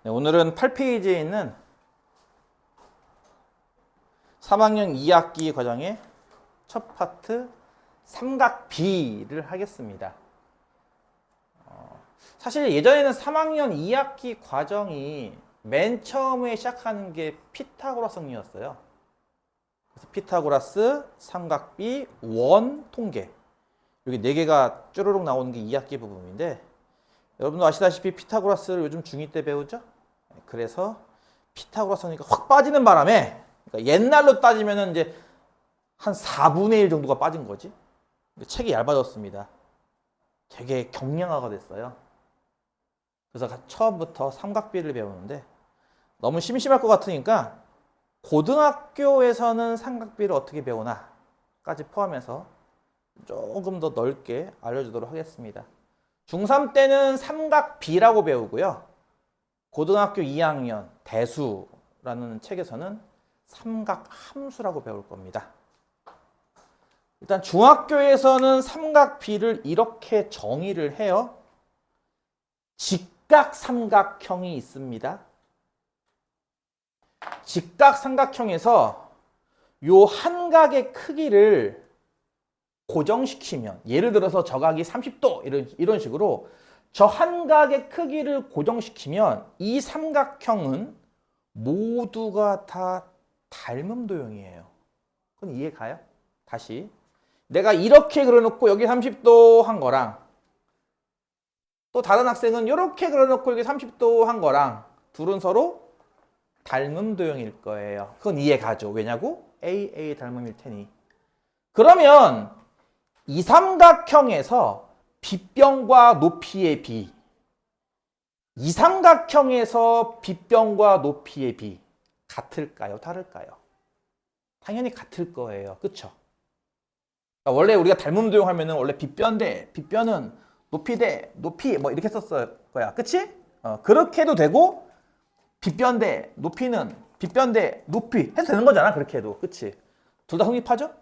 네, 오늘은 8페이지에 있는 3학년 2학기 과정의 첫 파트 삼각비를 하겠습니다. 사실 예전에는 3학년 2학기 과정이 맨 처음에 시작하는 게 피타고라스 정리였어요. 그래서 피타고라스, 삼각비, 원, 통계. 여기 4개가 쭈루룩 나오는 게 2학기 부분인데 여러분도 아시다시피 피타고라스를 요즘 중2 때 배우죠? 그래서 피타고라스니까 확 빠지는 바람에 그러니까 옛날로 따지면 이제 한 4분의 1 정도가 빠진 거지. 책이 얇아졌습니다. 되게 경량화가 됐어요. 그래서 처음부터 삼각비를 배우는데 너무 심심할 것 같으니까 고등학교에서는 삼각비를 어떻게 배우나까지 포함해서 조금 더 넓게 알려주도록 하겠습니다. 중3 때는 삼각비라고 배우고요. 고등학교 2학년 대수라는 책에서는 삼각함수라고 배울 겁니다. 일단 중학교에서는 삼각비를 이렇게 정의를 해요. 직각삼각형이 있습니다. 직각삼각형에서 요 한 각의 크기를 고정시키면, 예를 들어서 저 각이 30도 이런 식으로 저 한 각의 크기를 고정시키면 이 삼각형은 모두가 다 닮음 도형이에요. 그건 이해 가요? 다시 내가 이렇게 그려놓고 여기 30도 한 거랑 또 다른 학생은 이렇게 그려놓고 여기 30도 한 거랑 둘은 서로 닮음 도형일 거예요. 그건 이해 가죠? 왜냐고? AA 닮음일 테니. 그러면 이 삼각형에서 빗변과 높이의 비, 이 삼각형에서 빗변과 높이의 비 같을까요? 다를까요? 당연히 같을 거예요. 그쵸? 그러니까 원래 우리가 닮음 도형 하면은 원래 빗변 대 빗변은 높이 대 높이 뭐 이렇게 썼을 거야. 그치? 그렇게 해도 되고 빗변 대 높이는 빗변 대 높이 해도 되는 거잖아. 그렇게 해도. 그치? 둘 다 성립하죠?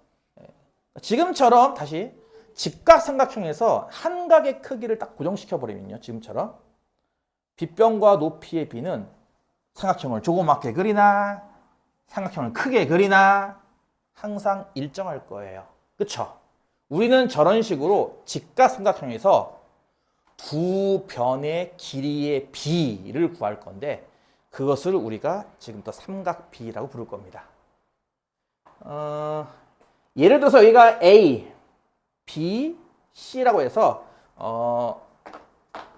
지금처럼 다시 직각삼각형에서 한 각의 크기를 딱 고정시켜 버리면요. 지금처럼 빗변과 높이의 비는 삼각형을 조그맣게 그리나 삼각형을 크게 그리나 항상 일정할 거예요. 그쵸? 우리는 저런 식으로 직각삼각형에서 두 변의 길이의 비를 구할 건데 그것을 우리가 지금부터 삼각비라고 부를 겁니다. 예를 들어서 여기가 A, B, C라고 해서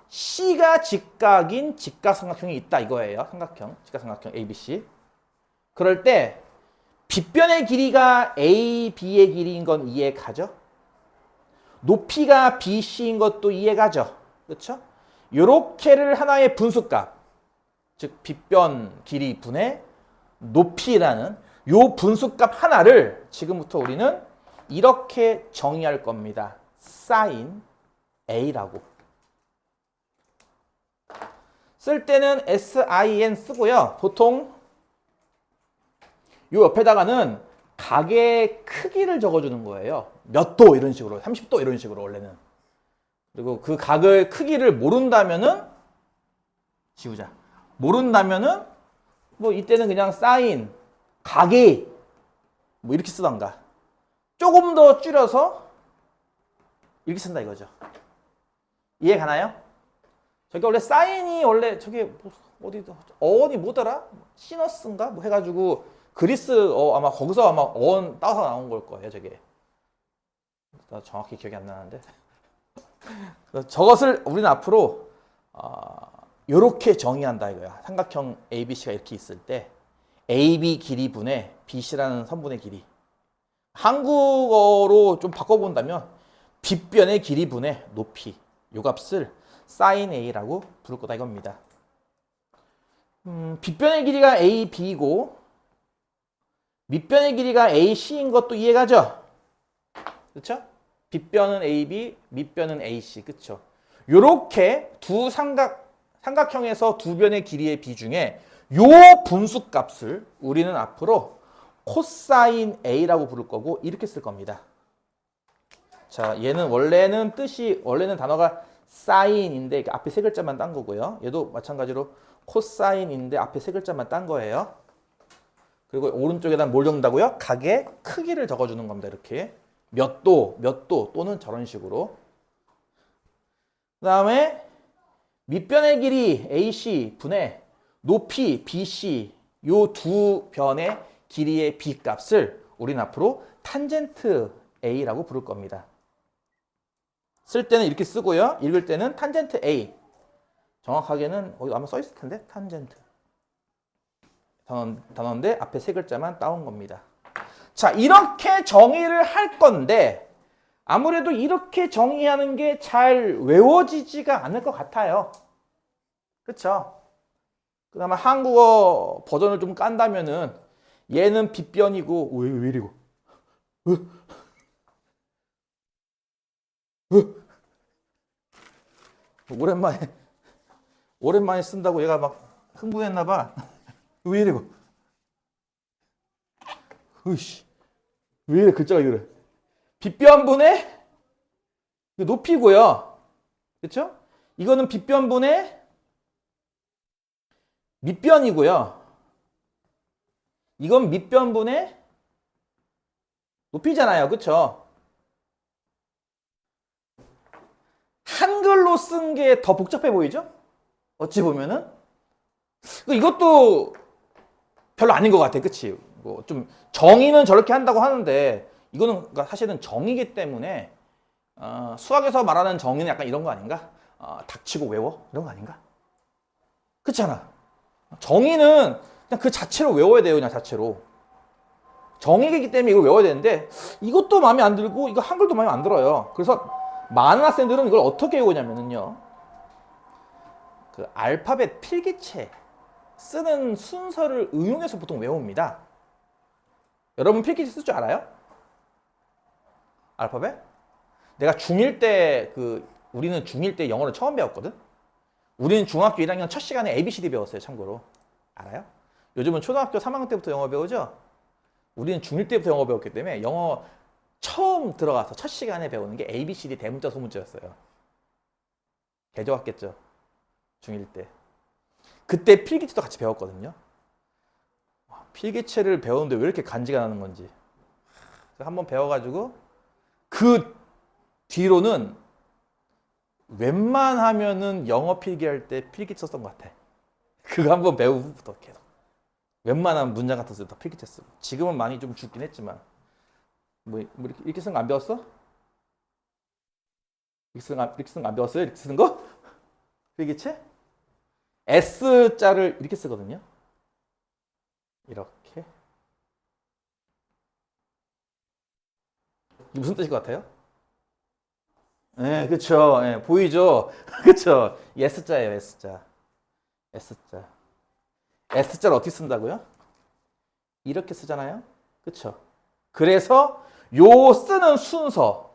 C가 직각인 직각삼각형이 있다 이거예요. 삼각형, 직각삼각형 A, B, C. 그럴 때 빗변의 길이가 A, B의 길이인 건 이해 가죠? 높이가 B, C인 것도 이해 가죠? 그렇죠? 요렇게를 하나의 분수값, 즉 빗변 길이 분의 높이라는 요 분수값 하나를 지금부터 우리는 이렇게 정의할 겁니다. sin A라고. 쓸 때는 sin 쓰고요. 보통 요 옆에다가는 각의 크기를 적어주는 거예요. 몇 도 이런 식으로, 30도 이런 식으로 원래는. 그리고 그 각의 크기를 모른다면은 지우자. 모른다면은 뭐 이때는 그냥 sin 각이 뭐 이렇게 쓰던가. 조금 더 줄여서 이렇게 쓴다 이거죠. 이해 가나요? 저게 원래 사인이 원래 저게 어디도 어원이 뭐더라? 시너스인가? 뭐 해가지고 그리스 아마 거기서 아마 어원 따서 나온 걸 거예요. 저게 나 정확히 기억이 안 나는데 저것을 우리는 앞으로 이렇게 정의한다 이거야. 삼각형 ABC가 이렇게 있을 때 AB 길이 분의 BC라는 선분의 길이. 한국어로 좀 바꿔본다면 빗변의 길이 분의 높이. 요 값을 sin A라고 부를 거다 이겁니다. 빗변의 길이가 AB이고 밑변의 길이가 AC인 것도 이해가죠? 그렇죠? 빗변은 AB, 밑변은 AC. 그렇죠? 요렇게 두 삼각형에서 두 변의 길이의 비 중에 요 분수값을 우리는 앞으로 코사인 A라고 부를 거고 이렇게 쓸 겁니다. 자, 얘는 원래는 단어가 사인인데 앞에 세 글자만 딴 거고요. 얘도 마찬가지로 코사인인데 앞에 세 글자만 딴 거예요. 그리고 오른쪽에다 뭘 적는다고요? 각의 크기를 적어주는 겁니다. 이렇게 몇 도 또는 저런 식으로. 그 다음에 밑변의 길이 AC 분의 높이 BC 요 두 변의 길이의 B 값을 우리는 앞으로 탄젠트 A라고 부를 겁니다. 쓸 때는 이렇게 쓰고요. 읽을 때는 탄젠트 A. 정확하게는 여기 아마 써 있을 텐데 탄젠트. 단어인데 앞에 세 글자만 따온 겁니다. 자, 이렇게 정의를 할 건데 아무래도 이렇게 정의하는 게 잘 외워지지가 않을 것 같아요. 그렇죠? 그다음에 한국어 버전을 좀 깐다면은 얘는 빗변이고 왜 이리고 오랜만에 쓴다고 얘가 막 흥분했나 봐. 왜 이래고? 으이씨. 왜 이래 글자가 이래? 빗변분의 높이고요. 그렇죠? 이거는 빗변분의 밑변이고요. 이건 밑변분의 높이잖아요. 그렇죠? 한글로 쓴 게 더 복잡해 보이죠? 어찌 보면은 이것도 별로 아닌 것 같아. 그치? 뭐 좀 정의는 저렇게 한다고 하는데 이거는 그러니까 사실은 정의기 때문에 수학에서 말하는 정의는 약간 이런 거 아닌가? 닥치고 외워? 이런 거 아닌가? 그렇잖아. 정의는 그냥 그 자체로 외워야 돼요. 그냥 자체로. 정의이기 때문에 이걸 외워야 되는데 이것도 마음에 안 들고 이거 한글도 마음에 안 들어요. 그래서 많은 학생들은 이걸 어떻게 외우냐면요. 그 알파벳 필기체 쓰는 순서를 응용해서 보통 외웁니다. 여러분 필기체 쓸 줄 알아요? 알파벳? 내가 중1 때 우리는 중1 때 영어를 처음 배웠거든? 우리는 중학교 1학년 첫 시간에 ABCD 배웠어요, 참고로. 알아요? 요즘은 초등학교 3학년 때부터 영어 배우죠? 우리는 중1 때부터 영어 배웠기 때문에 영어 처음 들어가서 첫 시간에 배우는 게 ABCD 대문자 소문자였어요. 개 좋았겠죠? 중1 때. 그때 필기체도 같이 배웠거든요. 필기체를 배우는데 왜 이렇게 간지가 나는 건지. 한번 배워가지고 그 뒤로는 웬만하면은 영어 필기할 때 필기체 썼던 것 같아. 그거 한번 배우고부터 계속. 웬만한 문장 같은 거 다 필기체 쓰고. 지금은 많이 좀 죽긴 했지만. 뭐 이렇게 쓰는 거 안 배웠어? 이렇게 쓰는 거 안 배웠어요? 이렇게 쓰는 거? 필기체? S자를 이렇게 쓰거든요. 이렇게. 이게 무슨 뜻일 것 같아요? 네, 그쵸. 네, 보이죠? 그쵸. S자예요, S자. S자. S자를 어떻게 쓴다고요? 이렇게 쓰잖아요? 그쵸. 그래서 요 쓰는 순서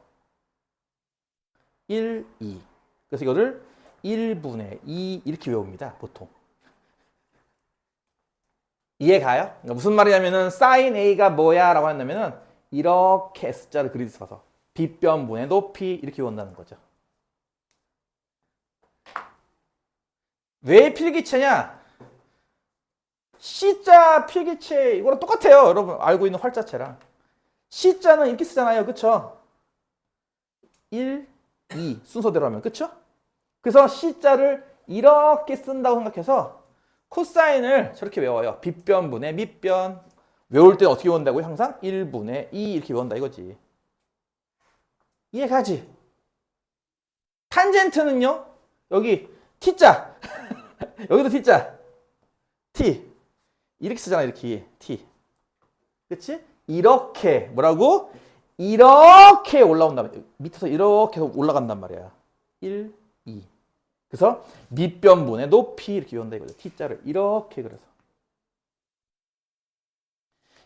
1, 2. 그래서 이거를 1분의 2 이렇게 외웁니다. 보통. 이해 가요? 그러니까 무슨 말이냐면은 sin A가 뭐야? 라고 한다면은 이렇게 S자를 그리드 써서 빗변분의 높이 이렇게 외운다는 거죠. 왜 필기체냐? C자 필기체 이거랑 똑같아요. 여러분 알고 있는 활자체랑. C자는 이렇게 쓰잖아요. 그쵸? 1, 2 순서대로 하면. 그쵸? 그래서 C자를 이렇게 쓴다고 생각해서 코사인을 저렇게 외워요. 빗변분의 밑변. 외울 때 어떻게 외운다고요? 항상 1분의 2 이렇게 외운다 이거지. 이해가지? 탄젠트는요? 여기 T자. 여기도 T자. T. 이렇게 쓰잖아. 이렇게. T. 그치? 이렇게 뭐라고? 이렇게 올라온단 말이야. 밑에서 이렇게 올라간단 말이야. 1, 2. 그래서 밑변분의 높이 이렇게 외운다 이거죠. T자를 이렇게 그려서.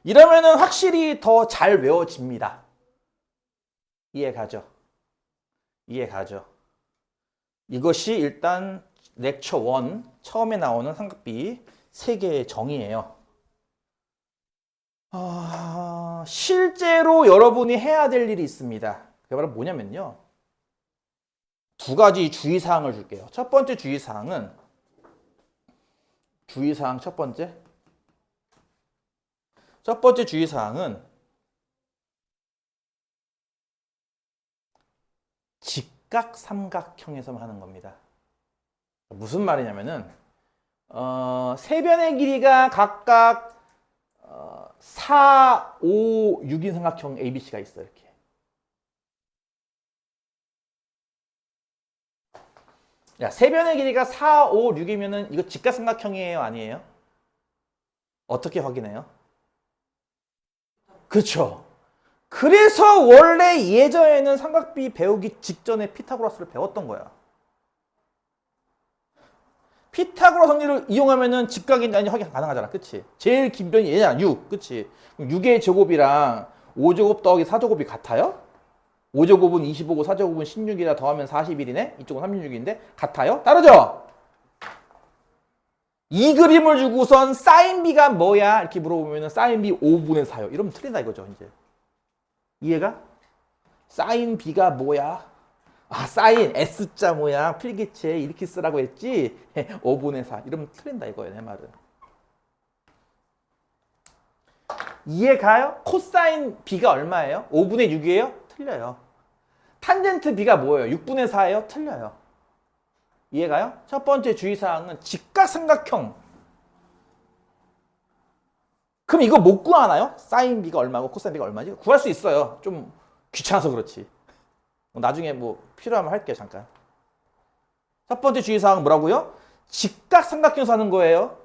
이러면은 확실히 더 잘 외워집니다. 이해가죠? 이해가죠? 이것이 일단 렉처 1 처음에 나오는 삼각비 3개의 정의예요. 실제로 여러분이 해야 될 일이 있습니다. 그게 바로 뭐냐면요. 두 가지 주의사항을 줄게요. 첫 번째 주의사항은 첫 번째 주의사항은 직각삼각형에서만 하는 겁니다. 무슨 말이냐면은 세 변의 길이가 각각 4, 5, 6인 삼각형 ABC가 있어요. 이렇게. 야, 세 변의 길이가 4, 5, 6이면은 이거 직각삼각형이에요, 아니에요? 어떻게 확인해요? 그렇죠. 그래서 원래 예전에는 삼각비 배우기 직전에 피타고라스를 배웠던 거야. 피타고라스 정리를 이용하면은 직각인지 아닌지 확인 가능하잖아. 그치? 제일 긴 변이 얘냐, 6. 그치? 6의 제곱이랑 5제곱 더하기 4제곱이 같아요? 5제곱은 25고 4제곱은 16이라 더하면 41이네? 이쪽은 36인데? 같아요? 다르죠? 이 그림을 주고선 사인 B가 뭐야? 이렇게 물어보면은 사인 B 5분의 4요. 이러면 틀린다 이거죠, 이제. 이해가? 사인 B가 뭐야? 아, 사인 S자 모양 필기체에 이렇게 쓰라고 했지? 5분의 4. 이러면 틀린다 이거예요, 내 말은. 이해가요? 코사인 B가 얼마예요? 5분의 6이에요? 틀려요. 탄젠트 B가 뭐예요? 6분의 4예요? 틀려요. 이해가요? 첫 번째 주의사항은 직각삼각형. 그럼 이거 못 구하나요? 사인 B가 얼마고 코사인 B가 얼마지? 구할 수 있어요. 좀 귀찮아서 그렇지. 나중에 뭐 필요하면 할게요. 잠깐. 첫 번째 주의사항은 뭐라고요? 직각삼각형에서 하는 거예요.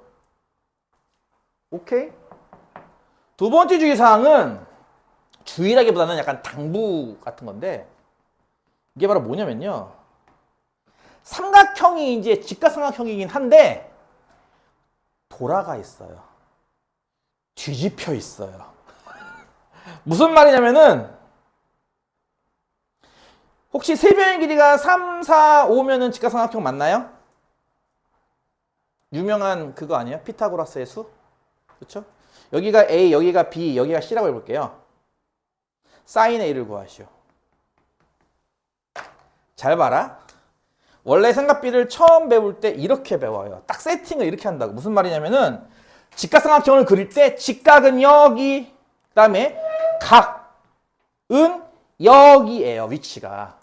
오케이? 두 번째 주의사항은 주의라기보다는 약간 당부 같은 건데 이게 바로 뭐냐면요. 삼각형이 이제 직각삼각형이긴 한데 돌아가 있어요. 뒤집혀 있어요. 무슨 말이냐면은 혹시 세 변의 길이가 3, 4, 5면은 직각삼각형 맞나요? 유명한 그거 아니에요? 피타고라스의 수? 그렇죠? 여기가 A, 여기가 B, 여기가 C라고 해볼게요. 사인 A를 구하시오. 잘 봐라. 원래 삼각비를 처음 배울 때 이렇게 배워요. 딱 세팅을 이렇게 한다고. 무슨 말이냐면은 직각삼각형을 그릴 때 직각은 여기, 그 다음에 각은 여기예요. 위치가.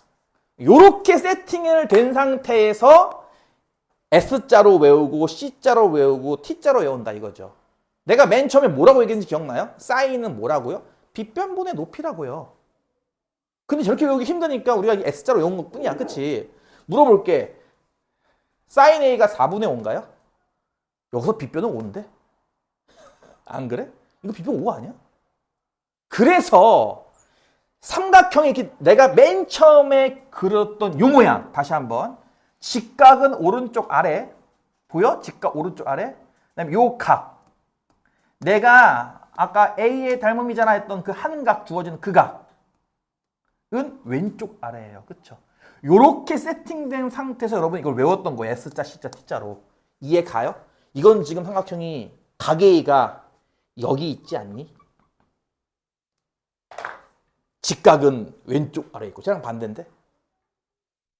요렇게 세팅을 된 상태에서 S자로 외우고 C자로 외우고 T자로 외운다 이거죠. 내가 맨 처음에 뭐라고 얘기했는지 기억나요? 사인은 뭐라고요? 빗변분의 높이라고요. 근데 저렇게 외우기 힘드니까 우리가 S자로 외운 것 뿐이야. 그치? 물어볼게. 사인 A가 4분의 5인가요? 여기서 빗변은 5인데? 안 그래? 이거 빗변 5 아니야? 그래서 삼각형이 이렇게 내가 맨 처음에 그렸던 요 모양 다시 한번 직각은 오른쪽 아래 보여? 직각 오른쪽 아래 그다음에 요 각 내가 아까 A의 닮음이잖아 했던 그 한 각 주어지는 그 각은 왼쪽 아래예요. 그쵸? 요렇게 세팅된 상태에서 여러분 이걸 외웠던 거예요. S자, C자, T자로. 이해 가요? 이건 지금 삼각형이 각 A가 여기 있지 않니? 직각은 왼쪽 아래에 있고 쟤랑 반대인데?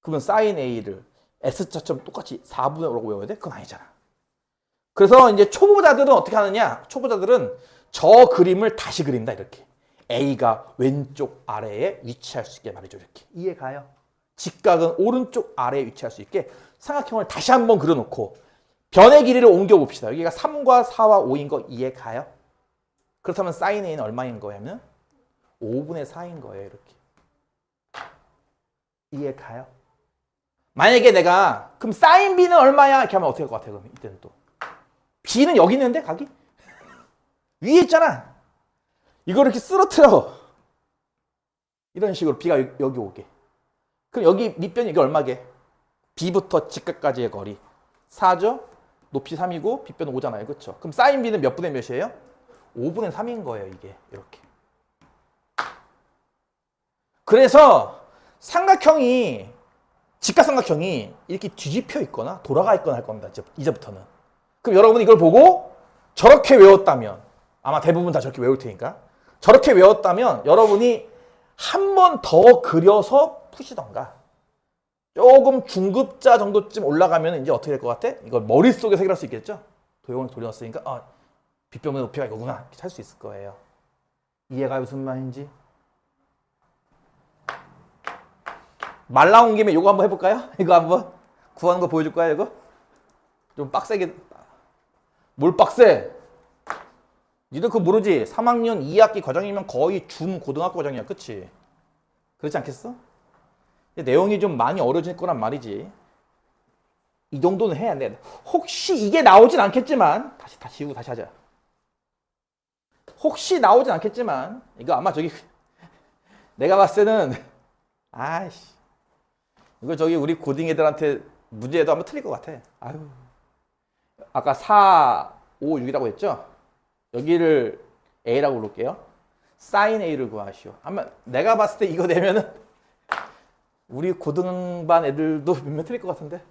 그러면 사인 A를 S자처럼 똑같이 4분의 5라고 외워야 돼? 그건 아니잖아. 그래서 이제 초보자들은 어떻게 하느냐? 초보자들은 저 그림을 다시 그린다 이렇게. A가 왼쪽 아래에 위치할 수 있게 말이죠. 이렇게. 이해 가요? 직각은 오른쪽 아래에 위치할 수 있게 삼각형을 다시 한번 그려놓고 변의 길이를 옮겨봅시다. 여기가 3과 4와 5인 거 이해 가요? 그렇다면 사인 A는 얼마인 거냐면 5분의 4인 거예요. 이렇게. 이해 가요? 만약에 내가 그럼 사인 B는 얼마야? 이렇게 하면 어떻게 할 것 같아요? 그럼 이때는 또 B는 여기 있는데 각이? 위에 있잖아. 이걸 이렇게 쓰러뜨려. 이런 식으로 B가 여기 오게. 그럼 여기 밑변이 이게 얼마게? B부터 직각까지의 거리 4죠? 높이 3이고 빗변은 5잖아요. 그렇죠? 그럼 사인 B는 몇 분의 몇이에요? 5분의 3인 거예요. 이게 이렇게. 그래서 삼각형이 직각삼각형이 이렇게 뒤집혀 있거나 돌아가 있거나 할 겁니다. 이제부터는. 그럼 여러분이 이걸 보고 저렇게 외웠다면 아마 대부분 다 저렇게 외울 테니까 저렇게 외웠다면 여러분이 한 번 더 그려서 푸시던가 조금 중급자 정도쯤 올라가면 이제 어떻게 될 것 같아? 이걸 머릿속에서 해결할 수 있겠죠? 도형을 돌려놨으니까 빗변분의 높이가 이거구나 이렇게 찾을 수 있을 거예요. 이해가 무슨 말인지? 말 나온 김에 이거 한번 해볼까요? 이거 한번 구하는 거 보여줄 거야 이거? 좀 빡세게. 뭘 빡세? 니들 그거 모르지? 3학년 2학기 과정이면 거의 중고등학교 과정이야. 그치? 그렇지 않겠어? 내용이 좀 많이 어려질 거란 말이지. 이 정도는 해야 돼. 혹시 이게 나오진 않겠지만 다 지우고 다시 하자. 혹시 나오진 않겠지만 이거 아마 저기 내가 봤을 때는 아이씨 이거 저기 우리 고딩 애들한테 문제도 한번 틀릴 것 같아. 아유. 아까 4, 5, 6이라고 했죠? 여기를 A라고 부를게요. sin A를 구하시오. 아마 내가 봤을 때 이거 내면은 우리 고등반 애들도 몇몇 틀릴 것 같은데.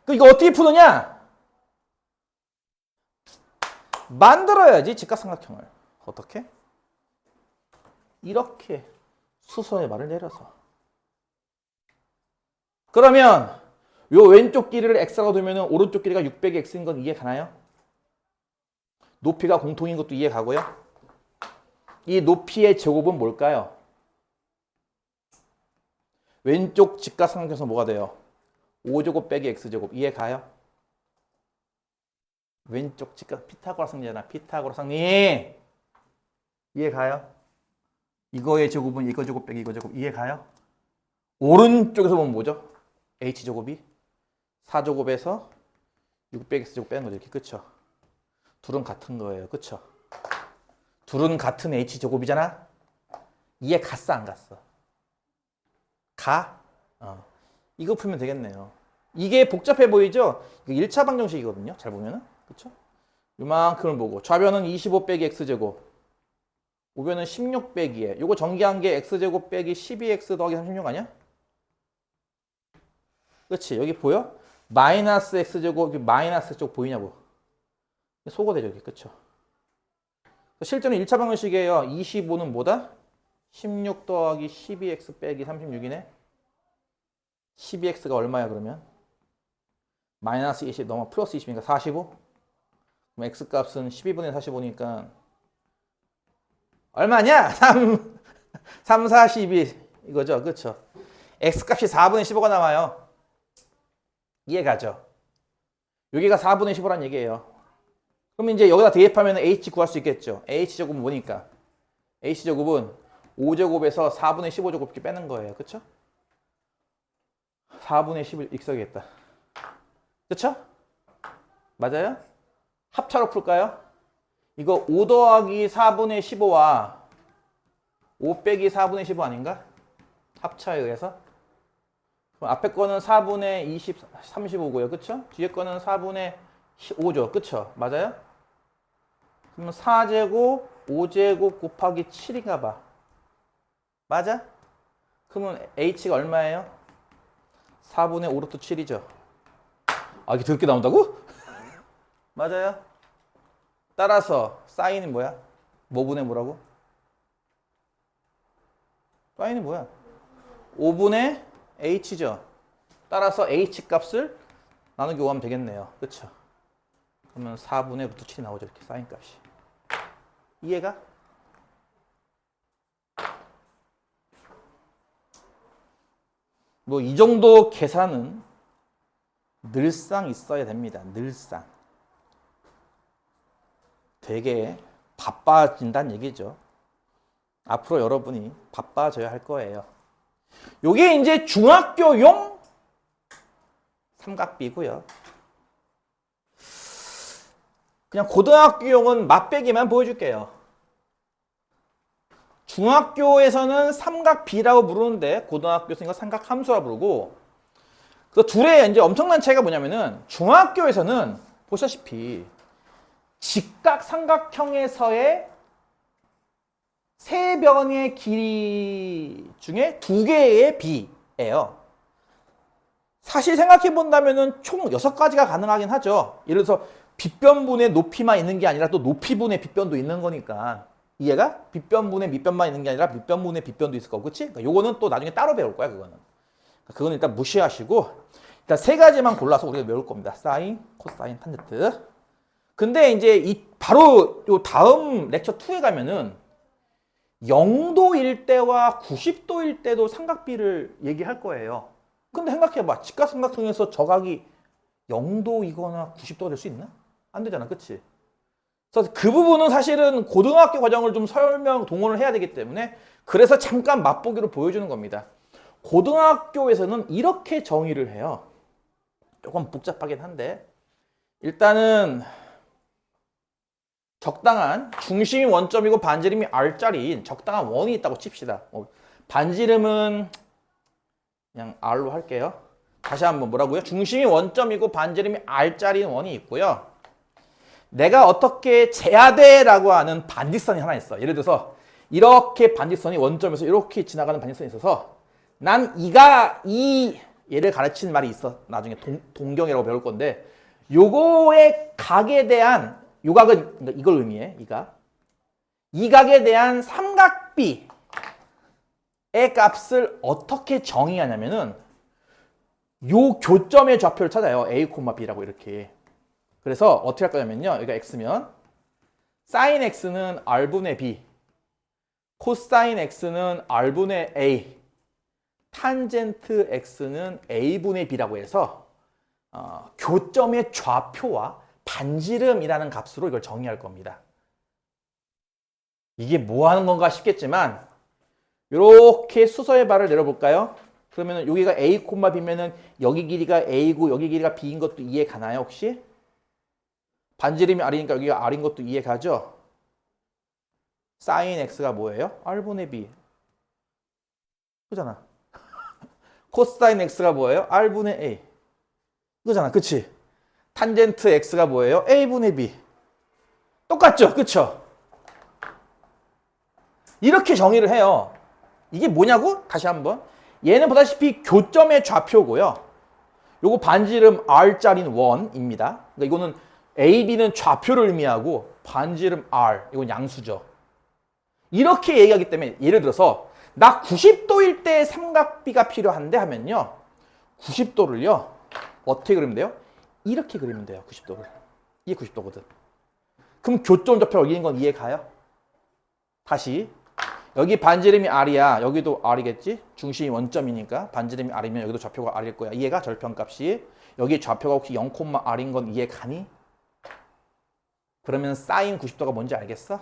이거 어떻게 푸느냐? 만들어야지 직각삼각형을. 어떻게? 이렇게 수선의 말을 내려서. 그러면 요 왼쪽 길이를 x라고 두면 오른쪽 길이가 600의 x인 건 이해 가나요? 높이가 공통인 것도 이해 가고요. 이 높이의 제곱은 뭘까요? 왼쪽 직각삼각형에서 뭐가 돼요? 5제곱 빼기 x제곱. 이해 가요? 왼쪽 직각 피타고라스 정리잖아. 피타고라스 정리. 이해 가요? 이거의 제곱은 이거 제곱 빼기 이거 제곱. 이해 가요? 오른쪽에서 보면 뭐죠? h제곱이 4제곱에서 600x제곱 빼는 거죠. 이렇게. 그쵸? 둘은 같은 거예요. 그쵸? 둘은 같은 h제곱이잖아? 이해 갔어 안 갔어? 가? 이거 풀면 되겠네요. 이게 복잡해 보이죠? 1차 방정식이거든요. 잘 보면은. 그쵸? 요만큼을 보고 좌변은 25 빼기 x제곱, 우변은 16 빼기에 요거 전개한 게 x제곱 빼기 12x 더하기 36 아니야? 그치? 여기 보여? 마이너스 x제곱, 마이너스 쪽 보이냐고. 소거되죠, 여기. 그쵸? 실제는 1차 방정식이에요. 25는 뭐다? 16 더하기 12x 빼기 36이네. 12x가 얼마야 그러면? 마이너스 20 넘어 플러스 20이니까 45. 그럼 x값은 12분의 45니까 얼마냐? 3, 42 이거죠. 그쵸? x값이 4분의 15가 나와요. 이해가죠? 여기가 4분의 15란 얘기예요. 그럼 이제 여기다 대입하면 h 구할 수 있겠죠. h제곱은 뭐니까? h제곱은 5제곱에서 4분의 15제곱 이렇게 빼는 거예요. 그쵸? 4분의 10을 익혀야겠다. 그쵸? 맞아요? 합차로 풀까요? 이거 5 더하기 4분의 15와 5 빼기 4분의 15 아닌가? 합차에 의해서. 그럼 앞에 거는 4분의 20, 35고요. 그쵸? 뒤에 거는 4분의 5죠. 그쵸? 맞아요? 그러면 4제곱, 5제곱 곱하기 7인가 봐. 맞아? 그러면 h가 얼마예요? 4분의 5루트 7이죠. 아, 이게 더럽게 나온다고? 맞아요? 따라서 사인이 뭐야? 뭐분의 뭐라고? 사인이 뭐야? 5분의 h죠. 따라서 h 값을 나누기 5하면 되겠네요. 그쵸? 그러면 4분의 루트 7이 나오죠. 이렇게 사인 값이. 이해가? 뭐 이 정도 계산은 늘상 있어야 됩니다. 늘상. 되게 바빠진다는 얘기죠. 앞으로 여러분이 바빠져야 할 거예요. 요게 이제 중학교용 삼각비고요. 그냥 고등학교용은 맛배기만 보여줄게요. 중학교에서는 삼각비라고 부르는데 고등학교에서는 이거 삼각함수라 부르고, 그 둘의 이제 엄청난 차이가 뭐냐면은 중학교에서는 보시다시피 직각삼각형에서의 세 변의 길이 중에 두 개의 비예요. 사실 생각해 본다면은 총 6가지가 가능하긴 하죠. 예를 들어서 빗변분의 높이만 있는 게 아니라 또 높이분의 빗변도 있는 거니까. 이해가? 빗변분의 밑변만 있는 게 아니라 밑변분의 빗변도 있을 거고, 그치? 그러니까 요거는 또 나중에 따로 배울 거야, 그거는. 그건 일단 무시하시고 일단 세 가지만 골라서 우리가 외울 겁니다. 사인, 코사인, 탄젠트. 근데 이제 바로 요 다음 렉처 2에 가면은 0도일 때와 90도일 때도 삼각비를 얘기할 거예요. 근데 생각해봐. 직각삼각형에서 저각이 0도이거나 90도가 될 수 있나? 안 되잖아. 그치? 그래서 그 부분은 사실은 고등학교 과정을 좀 동원을 해야 되기 때문에 그래서 잠깐 맛보기로 보여주는 겁니다. 고등학교에서는 이렇게 정의를 해요. 조금 복잡하긴 한데 일단은 적당한 중심이 원점이고 반지름이 R짜리인 적당한 원이 있다고 칩시다. 반지름은 그냥 R로 할게요. 다시 한번 뭐라고요? 중심이 원점이고 반지름이 R짜리인 원이 있고요. 내가 어떻게 재야 돼라고 하는 반직선이 하나 있어. 예를 들어서 이렇게 반직선이 원점에서 이렇게 지나가는 반직선이 있어서 난 얘를 가르치는 말이 있어. 나중에 동경이라고 배울 건데 요거의 각에 대한 요 각은 이걸 의미해. 이 각에 대한 삼각비의 값을 어떻게 정의하냐면은 요 교점의 좌표를 찾아요. A, B라고 이렇게. 그래서 어떻게 할 거냐면요. 여기가 X면 sin X는 R분의 B, 코사인 X는 R분의 A, 탄젠트 X는 A분의 B라고 해서 교점의 좌표와 반지름이라는 값으로 이걸 정의할 겁니다. 이게 뭐 하는 건가 싶겠지만 이렇게 수서의 발을 내려볼까요? 그러면 여기가 A, B면은 여기 길이가 A고 여기 길이가 B인 것도 이해 가나요 혹시? 반지름이 R이니까 여기가 R인 것도 이해 가죠? sin X가 뭐예요? R분의 B. 그잖아. 코사인 X가 뭐예요? R분의 A. 그잖아. 그치? 탄젠트 X가 뭐예요? A분의 B. 똑같죠? 그쵸? 이렇게 정의를 해요. 이게 뭐냐고? 다시 한번. 얘는 보다시피 교점의 좌표고요. 요거 반지름 R짜리는 원입니다. 그러니까 이거는 A, B는 좌표를 의미하고 반지름 R, 이건 양수죠. 이렇게 얘기하기 때문에 예를 들어서 나 90도일 때 삼각비가 필요한데 하면요. 90도를요. 어떻게 그리면 돼요? 이렇게 그리면 돼요. 90도를. 이게 90도거든. 그럼 교점 좌표가 여기인 건 이해 가요? 다시. 여기 반지름이 R이야. 여기도 R이겠지? 중심이 원점이니까 반지름이 R이면 여기도 좌표가 R일 거야. 이해가? 절편값이. 여기 좌표가 혹시 0,R인 건 이해 가니? 그러면 사인 90도가 뭔지 알겠어?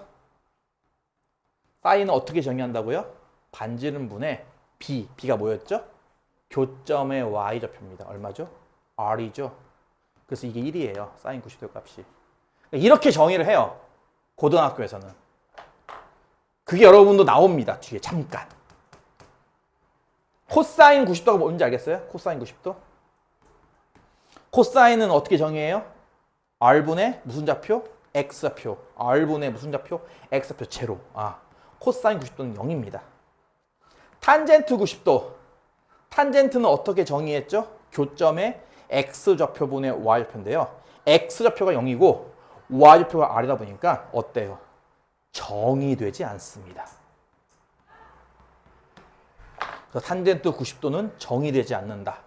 사인은 어떻게 정의한다고요? 반지름분의 B. B가 뭐였죠? 교점의 Y좌표입니다. 얼마죠? R이죠. 그래서 이게 1이에요. 사인 90도 값이. 이렇게 정의를 해요. 고등학교에서는. 그게 여러분도 나옵니다. 뒤에 잠깐. 코사인 90도가 뭔지 알겠어요? 코사인 90도? 코사인은 어떻게 정의해요? R분의 무슨 좌표? X좌표. R분의 무슨 좌표? X좌표 제로. 코사인 90도는 0입니다. 탄젠트 90도. 탄젠트는 어떻게 정의했죠? 교점의 X좌표분의 Y좌표인데요. X좌표가 0이고 Y좌표가 R이다 보니까 어때요? 정의되지 않습니다. 그래서 탄젠트 90도는 정의되지 않는다.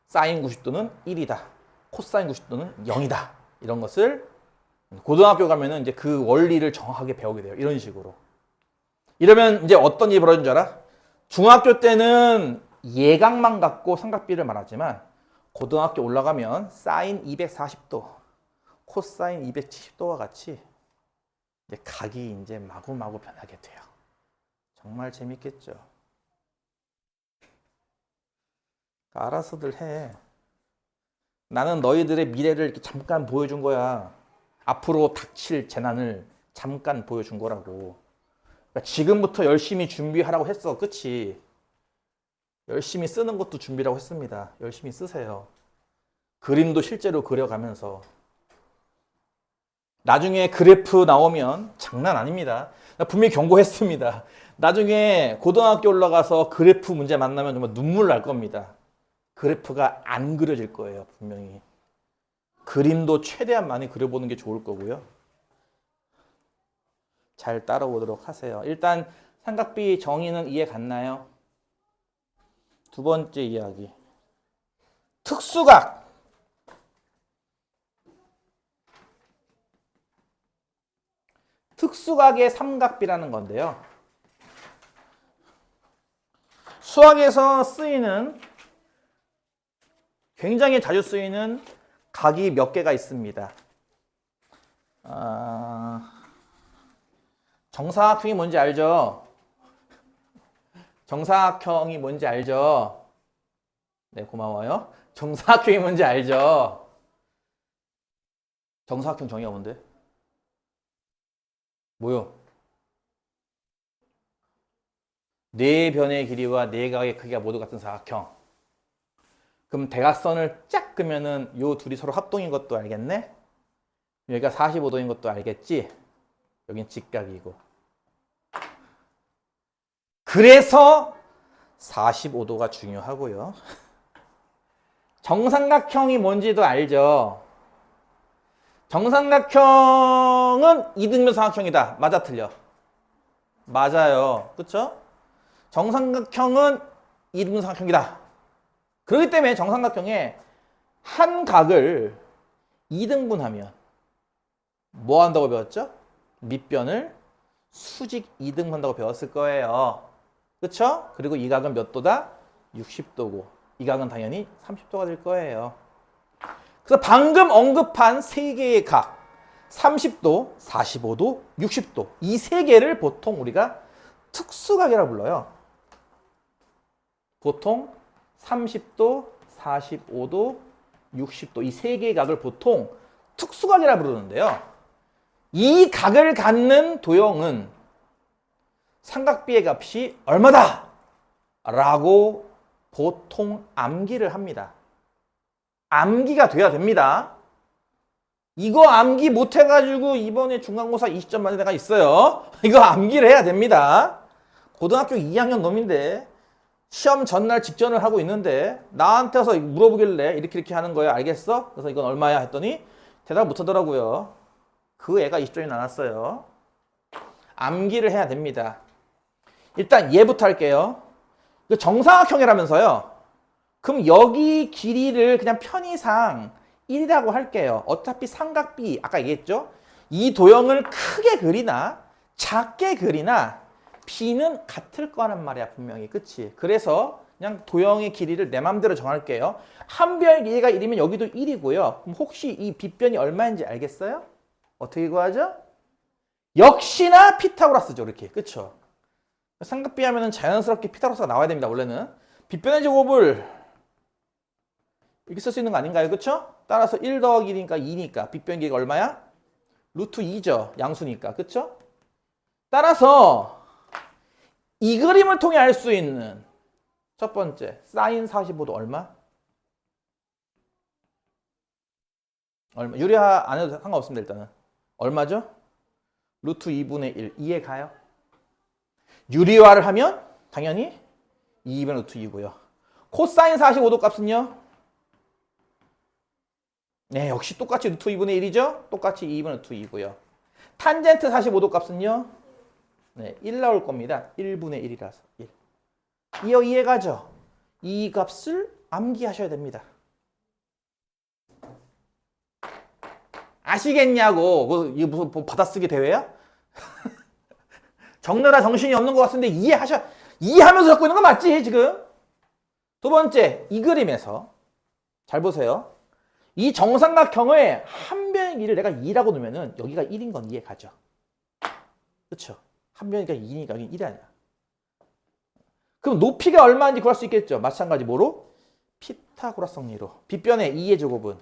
사인 90도는 1이다. 코사인 90도는 0이다. 이런 것을 고등학교 가면은 이제 그 원리를 정확하게 배우게 돼요. 이런 식으로. 이러면 이제 어떤 일이 벌어진 줄 알아? 중학교 때는 예각만 갖고 삼각비를 말하지만 고등학교 올라가면 사인 240도, 코사인 270도와 같이 이제 각이 이제 마구마구 변하게 돼요. 정말 재밌겠죠? 알아서들 해. 나는 너희들의 미래를 이렇게 잠깐 보여준 거야. 앞으로 닥칠 재난을 잠깐 보여준 거라고. 그러니까 지금부터 열심히 준비하라고 했어. 그치? 열심히 쓰는 것도 준비라고 했습니다. 열심히 쓰세요. 그림도 실제로 그려가면서. 나중에 그래프 나오면 장난 아닙니다. 나 분명히 경고했습니다. 나중에 고등학교 올라가서 그래프 문제 만나면 정말 눈물 날 겁니다. 그래프가 안 그려질 거예요. 분명히. 그림도 최대한 많이 그려보는 게 좋을 거고요. 잘 따라오도록 하세요. 일단 삼각비 정의는 이해 갔나요? 두 번째 이야기. 특수각. 특수각의 삼각비라는 건데요. 수학에서 쓰이는 굉장히 자주 쓰이는 각이 몇 개가 있습니다. 정사각형이 뭔지 알죠? 정사각형이 뭔지 알죠? 네, 고마워요. 정사각형이 뭔지 알죠? 정사각형 정의가 뭔데? 뭐요? 네 변의 길이와 네 각의 크기가 모두 같은 사각형. 그럼 대각선을 쫙 그면은 요 둘이 서로 합동인 것도 알겠네? 여기가 45도인 것도 알겠지? 여긴 직각이고. 그래서 45도가 중요하고요. 정삼각형이 뭔지도 알죠? 정삼각형은 이등변 삼각형이다. 맞아, 틀려? 맞아요. 그쵸? 정삼각형은 이등변 삼각형이다. 그렇기 때문에 정삼각형의 한 각을 2등분하면 뭐 한다고 배웠죠? 밑변을 수직 2등분한다고 배웠을 거예요. 그쵸? 그리고 이 각은 몇 도다? 60도고 이 각은 당연히 30도가 될 거예요. 그래서 방금 언급한 세 개의 각 30도, 45도, 60도 이 세 개를 보통 우리가 특수각이라고 불러요. 보통 30도, 45도, 60도 이 세 개의 각을 보통 특수각이라고 부르는데요. 이 각을 갖는 도형은 삼각비의 값이 얼마다! 라고 보통 암기를 합니다. 암기가 돼야 됩니다. 이거 암기 못해가지고 이번에 중간고사 20점 맞은 애가 있어요. 이거 암기를 해야 됩니다. 고등학교 2학년 놈인데 시험 전날 직전을 하고 있는데 나한테 와서 물어보길래 이렇게 하는 거야. 알겠어? 그래서 이건 얼마야? 했더니 대답 못하더라고요. 그 애가 20점이 나왔어요. 암기를 해야 됩니다. 일단 얘부터 할게요. 정사각형이라면서요. 그럼 여기 길이를 그냥 편의상 1이라고 할게요. 어차피 삼각비 아까 얘기했죠? 이 도형을 크게 그리나 작게 그리나 B는 같을 거란 말이야 분명히. 그치? 그래서 그냥 도형의 길이를 내 맘대로 정할게요. 한 변 길이가 1이면 여기도 1이고요. 그럼 혹시 이 빗변이 얼마인지 알겠어요? 어떻게 구하죠? 역시나 피타고라스죠. 이렇게. 그쵸? 삼각비 하면은 자연스럽게 피타고라스가 나와야 됩니다. 원래는. 빗변의 제곱을 이렇게 쓸 수 있는 거 아닌가요? 그쵸? 따라서 1 더하기 1이니까 2니까 빗변 길이가 얼마야? 루트 2죠. 양수니까. 그쵸? 따라서 이 그림을 통해 알 수 있는 첫 번째 사인 45도 얼마? 얼마? 유리화 안 해도 상관없습니다. 일단은 얼마죠? 루트 2분의 1 이해 가요? 유리화를 하면 당연히 2분의 루트 2고요. 코사인 45도 값은요? 네, 역시 똑같이 루트 2분의 1이죠? 똑같이 2분의 루트 2고요. 탄젠트 45도 값은요? 네, 1 나올 겁니다. 1분의 1이라서 1. 이해가죠? 이 값을 암기하셔야 됩니다. 아시겠냐고. 이거 무슨 뭐 받아쓰기 대회야? 적느라 정신이 없는 것 같은데 이해하면서 적고 있는 거 맞지 지금? 두 번째, 이 그림에서 잘 보세요. 이 정삼각형의 한 변의 길이를 내가 2라고 놓으면은 여기가 1인 건 이해 가죠? 그렇죠? 한 변이니까 2니까 여기 1이 아니야. 그럼 높이가 얼마인지 구할 수 있겠죠? 마찬가지 뭐로? 피타고라스 정리로. 빗변의 2의 제곱은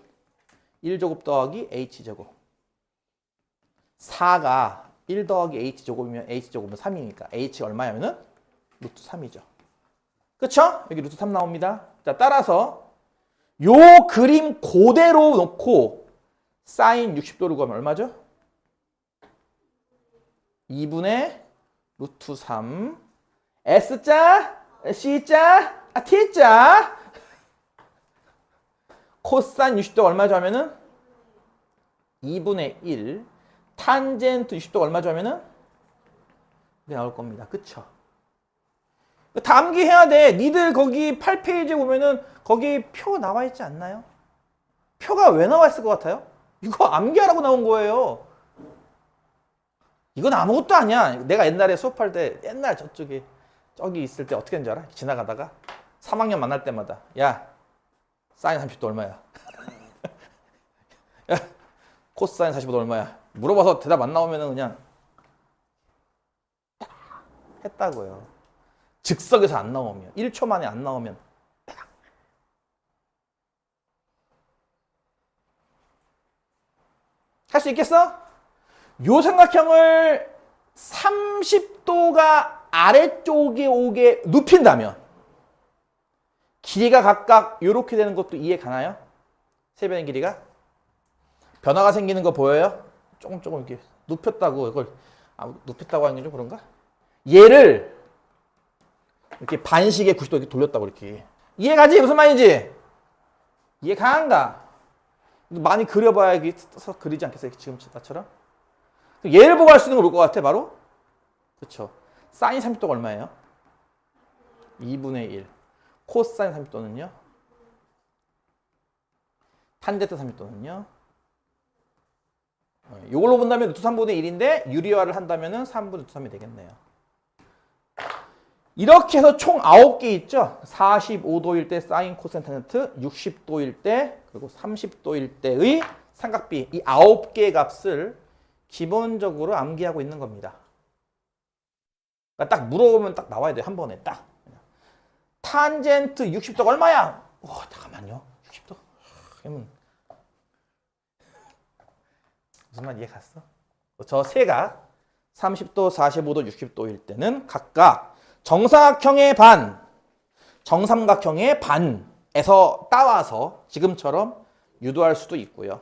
1제곱 더하기 h제곱. 4가 1 더하기 h제곱이면 h제곱은 3이니까 h가 얼마냐면은 루트 3이죠. 그쵸? 여기 루트 3 나옵니다. 자, 따라서 요 그림 그대로 놓고 사인 60도를 구하면 얼마죠? 2분의 루트 3 S자, C자, T자 코사인 60도가 얼마죠 하면은 2분의 1 탄젠트 60도가 얼마죠 하면은 네, 나올 겁니다. 그쵸? 다 암기해야 돼. 니들 거기 8페이지에 보면은 거기 표 나와 있지 않나요? 표가 왜 나와 있을 것 같아요? 이거 암기하라고 나온 거예요. 이건 아무것도 아니야. 내가 옛날에 수업할 때 옛날 저쪽에 저기 있을 때 어떻게 했는지 알아? 지나가다가 3학년 만날 때마다 야 사인 30도 얼마야? 야 코사인 45도 얼마야? 물어봐서 대답 안 나오면은 그냥 했다고요. 즉석에서 안 나오면 1초 만에 안 나오면 할 수 있겠어? 요 삼각형을 30도가 아래쪽에 오게 눕힌다면 길이가 각각 이렇게 되는 것도 이해 가나요? 세 변의 길이가? 변화가 생기는 거 보여요? 조금 이렇게 눕혔다고 이걸 눕혔다고 하는 게 좀 그런가? 얘를 이렇게 반시계 90도 이렇게 돌렸다고 이렇게 이해 가지? 무슨 말인지? 이해 가는가? 많이 그려봐야 이게 써서 그리지 않겠어요? 지금 나처럼? 얘를 보고 할 수 있는 거 뭘 것 같아? 바로? 그렇죠. 사인 30도가 얼마예요? 2분의 1. 코사인 30도는요? 탄젠트 30도는요? 이걸로 본다면 루트 3분의 1인데 유리화를 한다면 3분의 루트 3이 되겠네요. 이렇게 해서 총 9개 있죠? 45도일 때 사인 코사인 탄젠트, 60도일 때 그리고 30도일 때의 삼각비 이 9개의 값을 기본적으로 암기하고 있는 겁니다. 그러니까 딱 물어보면 딱 나와야 돼요. 한 번에 딱. 탄젠트 60도가 얼마야? 잠깐만요. 60도? 그러면 무슨 말 이해 갔어? 저 세가 30도, 45도, 60도일 때는 각각 정사각형의 반, 정삼각형의 반에서 따와서 지금처럼 유도할 수도 있고요.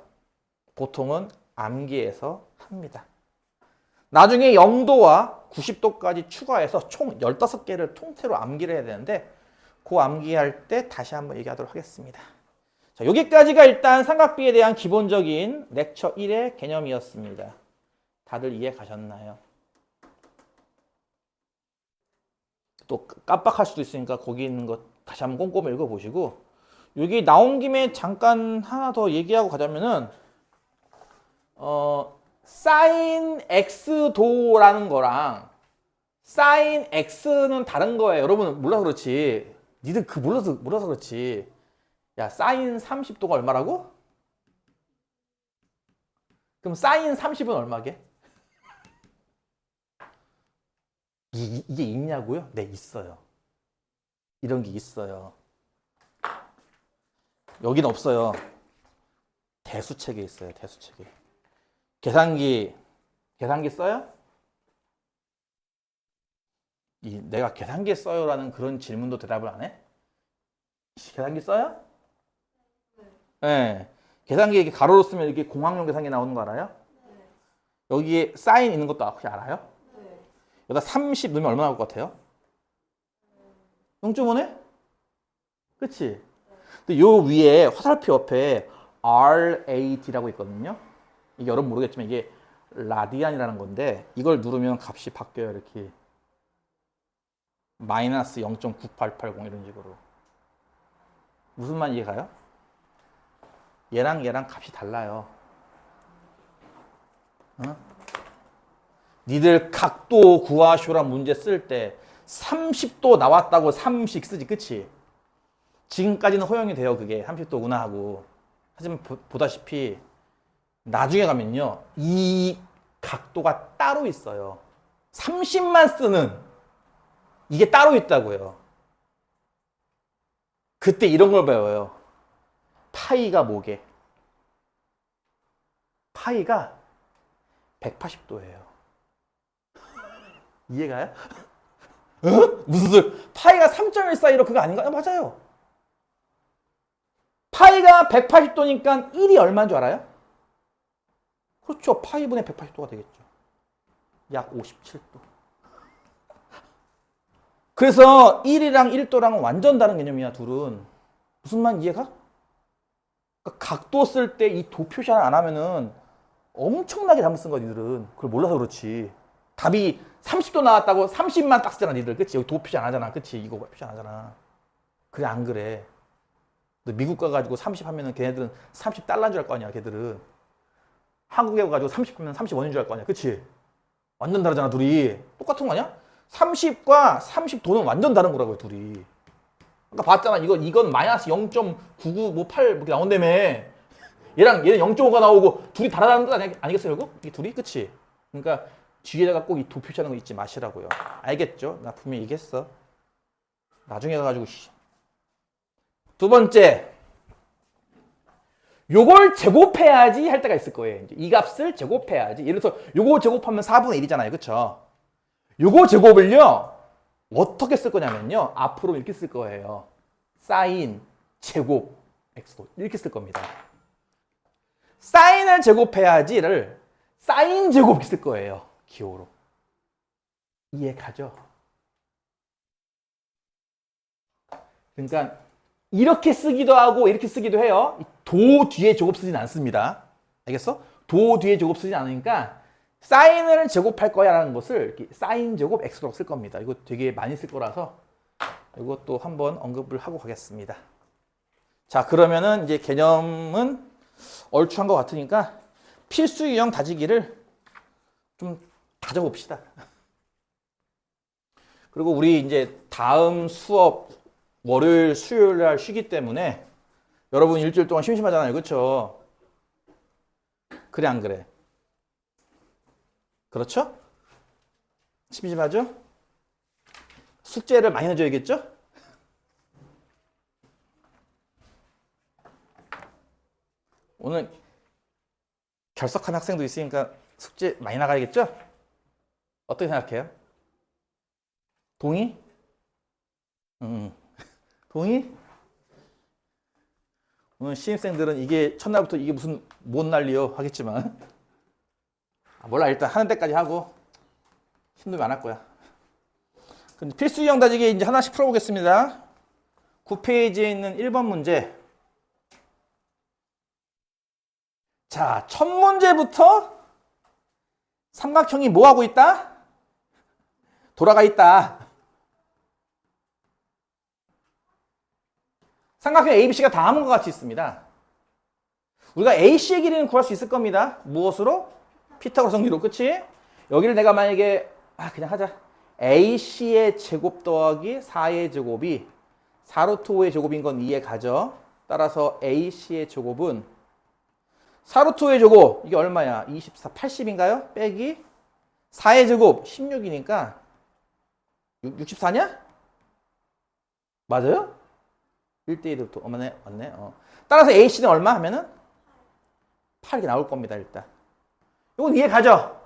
보통은 암기해서 합니다. 나중에 0도와 90도까지 추가해서 총 15개를 통째로 암기를 해야 되는데 그 암기할 때 다시 한번 얘기하도록 하겠습니다. 자, 여기까지가 일단 삼각비에 대한 기본적인 렉처 1의 개념이었습니다. 다들 이해 가셨나요? 또 깜빡할 수도 있으니까 거기 있는 거 다시 한번 꼼꼼히 읽어보시고 여기 나온 김에 잠깐 하나 더 얘기하고 가자면은 사인 x도라는 거랑 사인 x는 다른 거예요. 여러분 몰라서 그렇지. 니들 그 몰라서 그렇지. 야 사인 30도가 얼마라고? 그럼 사인 30은 얼마게? 이게 있냐고요? 네, 있어요. 이런 게 있어요. 여기는 없어요. 대수책에 있어요. 대수책에. 계산기 써요? 내가 계산기 써요라는 그런 질문도 대답을 안 해? 계산기 써요? 네. 계산기 이렇게 가로로 쓰면 이렇게 공학용 계산기 나오는 거 알아요? 여기에 사인 있는 것도 혹시 알아요? 여기다 30 넣으면 얼마 나올 것 같아요? 0.5네? 그치? 근데 요 위에 화살표 옆에 RAD라고 있거든요. 이게 여러분 모르겠지만 이게 라디안이라는 건데 이걸 누르면 값이 바뀌어요. 이렇게 마이너스 0.9880 이런 식으로. 무슨 말 이해가요? 얘랑 값이 달라요. 어? 니들 각도 구하쇼란 문제 쓸 때 30도 나왔다고 30 쓰지, 그치? 지금까지는 허용이 돼요, 그게 30도구나 하고. 하지만 보다시피 나중에 가면요 이 각도가 따로 있어요. 30만 쓰는 이게 따로 있다고요. 그때 이런 걸 배워요. 파이가 뭐게? 파이가 180도예요. 이해가요? 어? 무슨 소리? 파이가 3.1415 그거 아닌가요? 맞아요. 파이가 180도니까 1이 얼마인 줄 알아요? 그렇죠. 파이분의 180도가 되겠죠. 약 57도. 그래서 1이랑 1도랑은 완전 다른 개념이야, 둘은. 무슨 말 이해가? 그러니까 각도 쓸 때 이 도 표시 안 하면은 엄청나게 잘못 쓴 거야, 니들은. 그걸 몰라서 그렇지. 답이 30도 나왔다고 30만 딱 쓰잖아, 니들. 그치? 여기 도 표시 안 하잖아. 그치? 이거 표시 안 하잖아. 그래, 안 그래? 너 미국 가가지고 30 하면은 걔네들은 30달러인 줄 알 거 아니야, 걔들은. 한국에 가가지고 30 하면 30원인 줄 알 거 아니야. 그치? 완전 다르잖아, 둘이. 똑같은 거 아니야? 30과 30도는 완전 다른 거라고요, 둘이. 아까 봤잖아. 이건 마이너스 0.9958 이렇게 나온다며. 얘는 0.5가 나오고 둘이 다르다는 뜻 아니겠어요, 결국? 이 둘이? 그치? 그러니까 뒤에다가 꼭 이 도 표시하는 거 잊지 마시라고요. 알겠죠? 나 분명히 얘기했어. 나중에 가가지고. 두 번째. 요걸 제곱해야지 할 때가 있을 거예요. 이제 이 값을 제곱해야지. 예를 들어서 요거 제곱하면 4분의 1이잖아요. 그쵸? 요거 제곱을요. 어떻게 쓸 거냐면요. 앞으로 이렇게 쓸 거예요. 사인 제곱 x도 이렇게 쓸 겁니다. 사인을 제곱해야지를 사인 제곱 이렇게 쓸 거예요. 기호로. 이해 가죠? 그러니까 이렇게 쓰기도 하고 이렇게 쓰기도 해요. 도 뒤에 제곱 쓰진 않습니다. 알겠어? 도 뒤에 제곱 쓰진 않으니까 사인을 제곱할 거야 라는 것을 이렇게 사인 제곱 x로 쓸 겁니다. 이거 되게 많이 쓸 거라서 이것도 한번 언급을 하고 가겠습니다. 자, 그러면은 이제 개념은 얼추한 것 같으니까 필수 유형 다지기를 좀 다져봅시다. 그리고 우리 이제 다음 수업 월요일, 수요일 날 쉬기 때문에 여러분 일주일 동안 심심하잖아요. 그렇죠? 그래 안 그래? 그렇죠? 심심하죠? 숙제를 많이 해줘야겠죠? 오늘 결석한 학생도 있으니까 숙제 많이 나가야겠죠? 어떻게 생각해요? 동의? 동의? 오늘 신입생들은 이게 첫날부터 이게 무슨 뭔 난리요 하겠지만 몰라, 일단 하는 데까지 하고 힘도 많을 거야. 근데 필수 유형 다지기 이제 하나씩 풀어보겠습니다. 9페이지에 있는 1번 문제. 자, 첫 문제부터 삼각형이 뭐 하고 있다? 돌아가 있다. 삼각형 ABC가 다음과 같이 있습니다. 우리가 AC의 길이는 구할 수 있을 겁니다. 무엇으로? 피타고라스 정리로. 그치? 여기를 내가 만약에 그냥 하자. AC의 제곱 더하기 4의 제곱이 4루트 5의 제곱인 건 이해 가죠? 따라서 AC의 제곱은 4루트 5의 제곱 이게 얼마야? 24, 80인가요? 빼기 4의 제곱 16이니까 64냐? 맞아요? 1대1부터 맞네. 따라서 AC는 얼마 하면은 8이 나올 겁니다. 일단 이건 이해 가죠?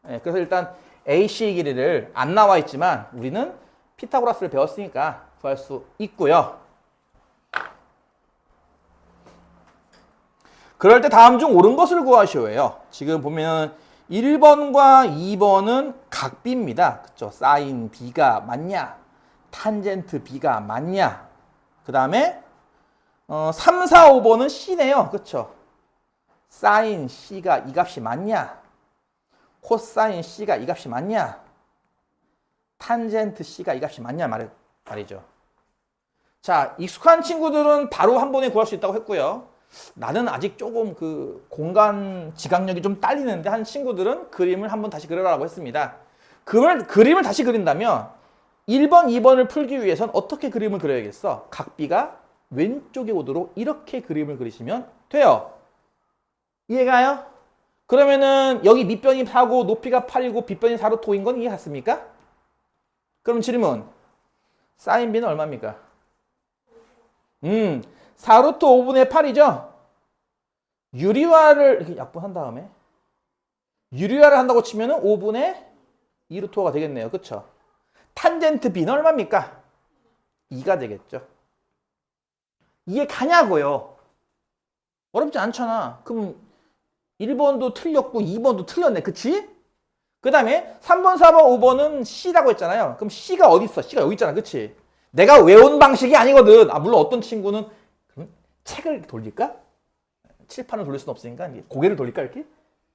네, 그래서 일단 AC의 길이를 안 나와 있지만 우리는 피타고라스를 배웠으니까 구할 수 있고요. 그럴 때 다음 중 옳은 것을 구하시오예요. 지금 보면 1번과 2번은 각비입니다. 그쵸? 사인 B가 맞냐? 탄젠트 B가 맞냐? 그 다음에 3, 4, 5번은 C네요. 그쵸? 사인 C가 이 값이 맞냐? 코사인 C가 이 값이 맞냐? 탄젠트 C가 이 값이 맞냐 말이죠. 자, 익숙한 친구들은 바로 한 번에 구할 수 있다고 했고요. 나는 아직 조금 그 공간 지각력이 좀 딸리는데 한 친구들은 그림을 한번 다시 그려라고 했습니다. 그림을 다시 그린다면 1번, 2번을 풀기 위해선 어떻게 그림을 그려야겠어? 각비가 왼쪽에 오도록 이렇게 그림을 그리시면 돼요. 이해가요? 그러면은 여기 밑변이 4고 높이가 8이고 빗변이 4루트 5인 건 이해 갔습니까? 그럼 질문. 사인 B는 얼마입니까? 4루트 5분의 8이죠? 유리화를 이렇게 약분한 다음에 유리화를 한다고 치면은 5분의 2루트 5가 되겠네요. 그쵸? 탄젠트 B는 얼마입니까? 2가 되겠죠. 이해 가냐고요? 어렵지 않잖아. 그럼 1번도 틀렸고 2번도 틀렸네. 그치? 그 다음에 3번, 4번, 5번은 C라고 했잖아요. 그럼 C가 어디 있어? C가 여기 있잖아. 그치? 내가 외운 방식이 아니거든. 물론 어떤 친구는 그럼 책을 돌릴까? 칠판을 돌릴 수는 없으니까 고개를 돌릴까? 이렇게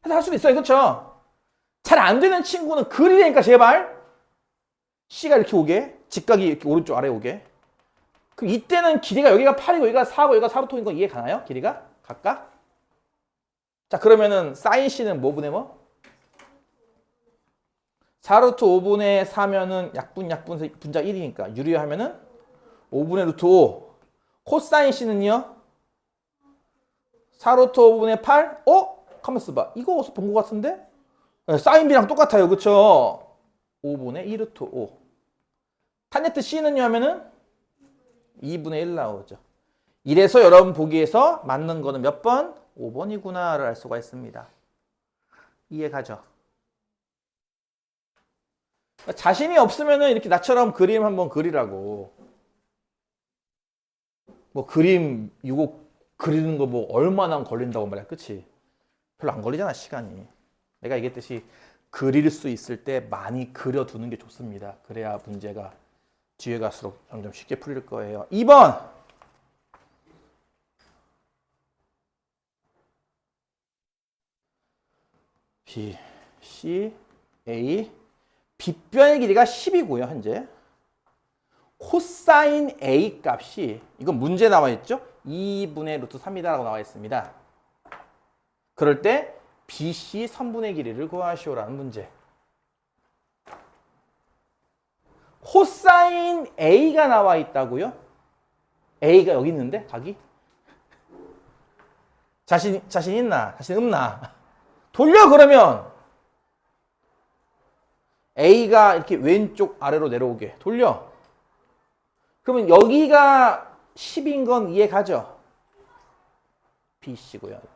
해서 할 수도 있어요. 그쵸? 잘 안 되는 친구는 그리라니까 제발. C가 이렇게 오게. 직각이 이렇게 오른쪽 아래 오게. 그럼 이때는 길이가 여기가 8이고 여기가 4고 여기가 4루트 5인 거 이해 가나요? 길이가? 각각? 자 그러면은 사인 C는 뭐분의 뭐? 4루트 5분의 4면은 약분 분자 1이니까 유리하면은 5분의 루트 5. 코사인 C는요? 4루트 5분의 8? 가만있어 봐. 이거 어디서 본 것 같은데? 네, 사인 B랑 똑같아요. 그쵸? 5분의 2루트 5. 탄젠트 C는요 하면은 2분의 1 나오죠. 이래서 여러분 보기에서 맞는 거는 몇 번? 5번이구나를 알 수가 있습니다. 이해가죠? 자신이 없으면은 이렇게 나처럼 그림 한번 그리라고. 뭐 그림 이거 그리는 거 뭐 얼마나 걸린다고 말이야. 그치? 별로 안 걸리잖아 시간이. 내가 얘기했듯이 그릴 수 있을 때 많이 그려두는 게 좋습니다. 그래야 문제가 뒤에 갈수록 점점 쉽게 풀릴 거예요. 2번. B, C, A. 빗변의 길이가 10이고요. 현재. 코사인 A 값이 이건 문제 나와 있죠? 2분의 루트 3이다라고 나와 있습니다. 그럴 때 BC 선분의 길이를 구하시오라는 문제. 코사인 A가 나와 있다고요? A가 여기 있는데 각이? 자신 있나? 자신 없나? 돌려 그러면 A가 이렇게 왼쪽 아래로 내려오게 돌려. 그러면 여기가 10인 건 이해 가죠? BC고요. 이렇게.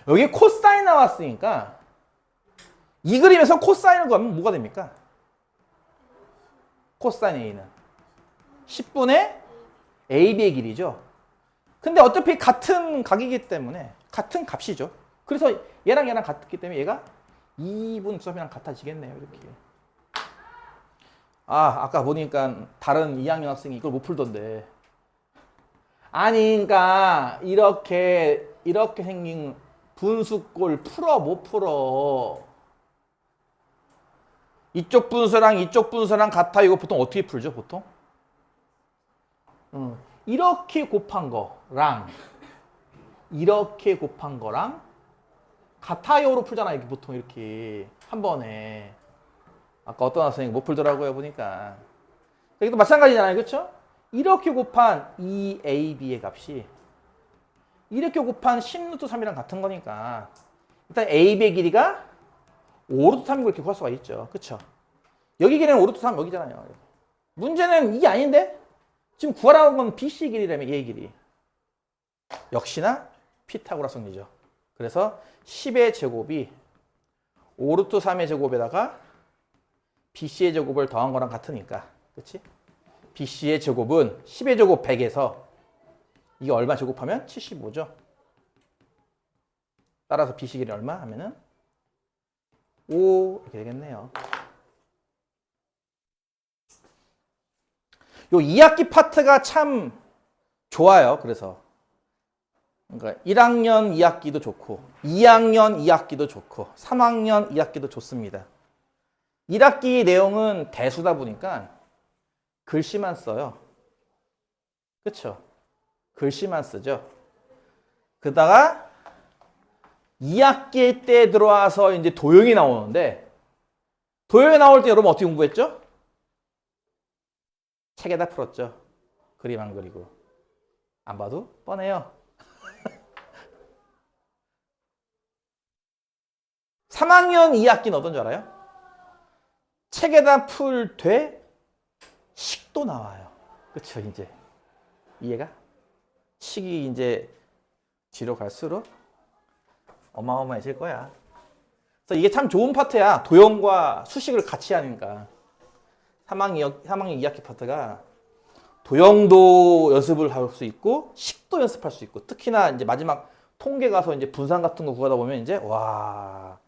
여기 코사인 나왔으니까 이 그림에서 코사인을 구하면 뭐가 됩니까? 코사인 A는 10분의 AB의 길이죠. 근데 어차피 같은 각이기 때문에 같은 값이죠. 그래서 얘랑 같기 때문에 얘가 2분 수업이랑 같아지겠네요. 이렇게. 아까 보니까 다른 2학년 학생이 이걸 못 풀던데. 아니, 그러니까 이렇게 생긴 분수꼴 풀어 못 풀어? 이쪽 분수랑 같아. 이거 보통 어떻게 풀죠? 보통? 이렇게 곱한 거랑 이렇게 곱한 거랑 같아요로 풀잖아. 이렇게 보통 이렇게 한 번에. 아까 어떤 학생이 못 풀더라고요. 보니까. 여기도 마찬가지잖아요. 그렇죠? 이렇게 곱한 2AB의 값이 이렇게 곱한 10루트 3이랑 같은 거니까 일단 AB의 길이가 5루트 3이고 이렇게 구할 수가 있죠. 그쵸? 여기 길이는 5루트 3 여기잖아요. 문제는 이게 아닌데? 지금 구하라는 건 BC 길이라면 얘의 길이. 역시나 피타고라스 정리죠. 그래서 10의 제곱이 5루트 3의 제곱에다가 BC의 제곱을 더한 거랑 같으니까. 그치? BC의 제곱은 10의 제곱 100에서 이게 얼마 제곱하면 75죠. 따라서 BC 길이 얼마 하면은 5 이렇게 되겠네요. 요 2학기 파트가 참 좋아요. 그래서 그러니까 1학년 2학기도 좋고 2학년 2학기도 좋고 3학년 2학기도 좋습니다. 1학기 내용은 대수다 보니까 글씨만 써요. 그쵸? 글씨만 쓰죠. 그러다가 2학기 때 들어와서 이제 도형이 나오는데 도형이 나올 때 여러분 어떻게 공부했죠? 책에다 풀었죠. 그림 안 그리고. 안 봐도 뻔해요. 3학년 2학기는 어떤 줄 알아요? 책에다 풀 돼 식도 나와요. 그쵸, 이제. 이해가? 식이 이제 뒤로 갈수록 어마어마해질 거야. 그래서 이게 참 좋은 파트야. 도형과 수식을 같이 하니까. 3학년 2학기 파트가 도형도 연습을 할 수 있고 식도 연습할 수 있고 특히나 이제 마지막 통계 가서 이제 분산 같은 거 구하다 보면 이제 와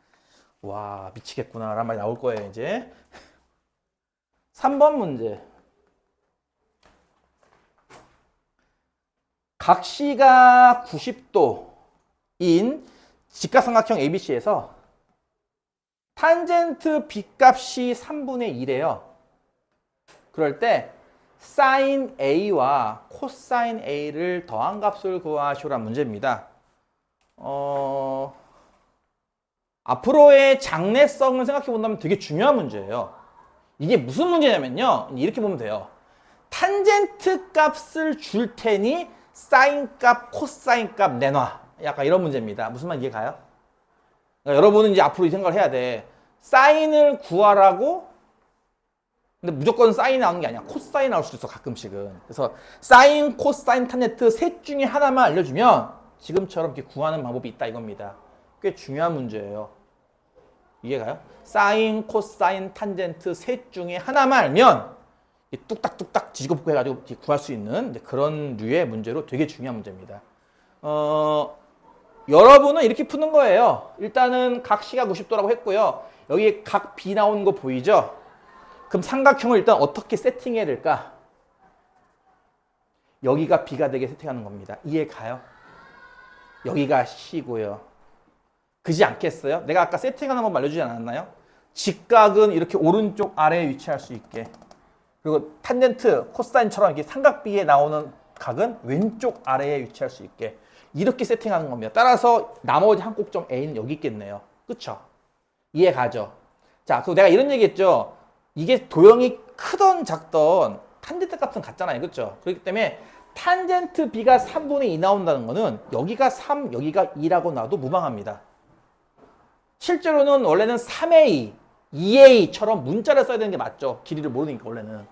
미치겠구나 라는 말이 나올 거예요. 이제 3번 문제. 각시가 90도 인 직각삼각형 ABC에서 탄젠트 B값이 3분의 1이에요. 그럴 때 사인 A와 코사인 A를 더한 값을 구하시오란 문제입니다. 앞으로의 장래성을 생각해 본다면 되게 중요한 문제예요. 이게 무슨 문제냐면요. 이렇게 보면 돼요. 탄젠트 값을 줄 테니 사인 값, 코사인 값 내놔. 약간 이런 문제입니다. 무슨 말 이해가요? 그러니까 여러분은 이제 앞으로 이 생각을 해야 돼. 사인을 구하라고. 근데 무조건 사인이 나오는 게 아니야. 코사인이 나올 수도 있어, 가끔씩은. 그래서 사인, 코사인, 탄젠트 셋 중에 하나만 알려주면 지금처럼 이렇게 구하는 방법이 있다 이겁니다. 꽤 중요한 문제예요. 이해가요? 사인, 코사인, 탄젠트 셋 중에 하나만 알면 뚝딱뚝딱 뒤집고 해가지고 구할 수 있는 그런 류의 문제로 되게 중요한 문제입니다. 여러분은 이렇게 푸는 거예요. 일단은 각 시각 90도라고 했고요. 여기 각 B 나오는 거 보이죠? 그럼 삼각형을 일단 어떻게 세팅해야 될까? 여기가 B가 되게 세팅하는 겁니다. 이해 가요? 여기가 C고요. 그지 않겠어요? 내가 아까 세팅하는 법 알려주지 않았나요? 직각은 이렇게 오른쪽 아래에 위치할 수 있게. 그리고 탄젠트, 코사인처럼 이렇게 삼각비에 나오는 각은 왼쪽 아래에 위치할 수 있게. 이렇게 세팅하는 겁니다. 따라서 나머지 한 꼭점 A는 여기 있겠네요. 그쵸? 이해 가죠? 자, 그리고 내가 이런 얘기 했죠. 이게 도형이 크던 작던 탄젠트 값은 같잖아요. 그쵸? 그렇기 때문에 탄젠트 B가 3분의 2 나온다는 거는 여기가 3, 여기가 2라고 놔도 무방합니다. 실제로는 원래는 3A, 2A처럼 문자를 써야 되는 게 맞죠. 길이를 모르니까 원래는.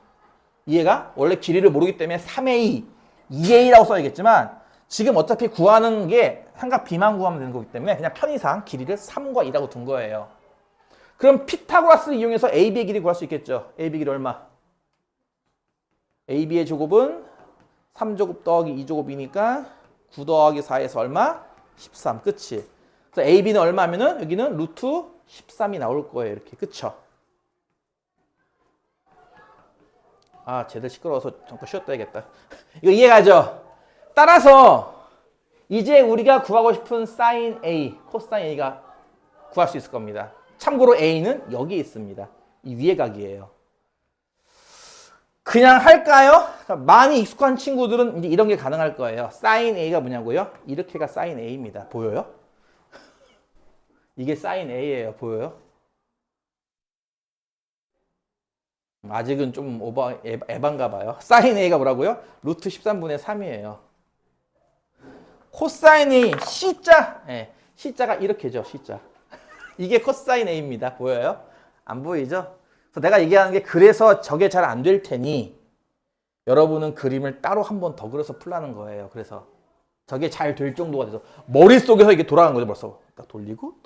이해가? 원래 길이를 모르기 때문에 3A, 2A라고 써야겠지만 지금 어차피 구하는 게 삼각 B만 구하면 되는 거기 때문에 그냥 편의상 길이를 3과 2라고 둔 거예요. 그럼 피타고라스를 이용해서 AB의 길이 구할 수 있겠죠. AB 길이 얼마? AB의 제곱은 3제곱 더하기 2제곱이니까 9 더하기 4에서 얼마? 13. 끝이. 그래서 AB는 얼마면은 여기는 루트 13이 나올 거예요. 이렇게. 그쵸? 아, 쟤들 시끄러워서 잠깐 쉬었다 해야겠다. 이거 이해가죠? 따라서 이제 우리가 구하고 싶은 사인 A, 코사인 A가 구할 수 있을 겁니다. 참고로 A는 여기 있습니다. 이 위에 각이에요. 그냥 할까요? 많이 익숙한 친구들은 이제 이런 게 가능할 거예요. 사인 A가 뭐냐고요? 이렇게가 사인 A입니다. 보여요? 이게 사인 A예요. 보여요? 아직은 좀 에반가 봐요. 사인 A가 뭐라고요? 루트 13분의 3이에요. 코사인 A, C자. 네, C자가 이렇게죠. C자. 이게 코사인 A입니다. 보여요? 안 보이죠? 그래서 내가 얘기하는 게 그래서 저게 잘 안 될 테니 여러분은 그림을 따로 한 번 더 그려서 풀라는 거예요. 그래서 저게 잘 될 정도가 돼서 머릿속에서 이게 돌아가는 거죠. 벌써 딱 돌리고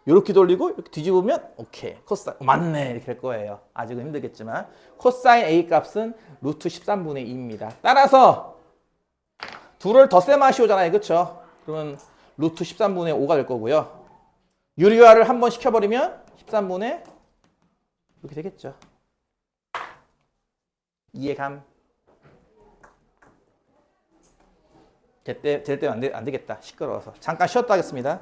이렇게 돌리고 이렇게 뒤집으면 오케이. 코사인 맞네. 이렇게 될 거예요. 아직은 힘들겠지만 코사인 A 값은 루트 13분의 2입니다. 따라서 둘을 덧셈하시오잖아요. 그렇죠? 그러면 루트 13분의 5가 될 거고요. 유리화를 한번 시켜버리면 13분의 이렇게 되겠죠. 이해감? 될 때 안 되겠다. 시끄러워서. 잠깐 쉬었다 하겠습니다.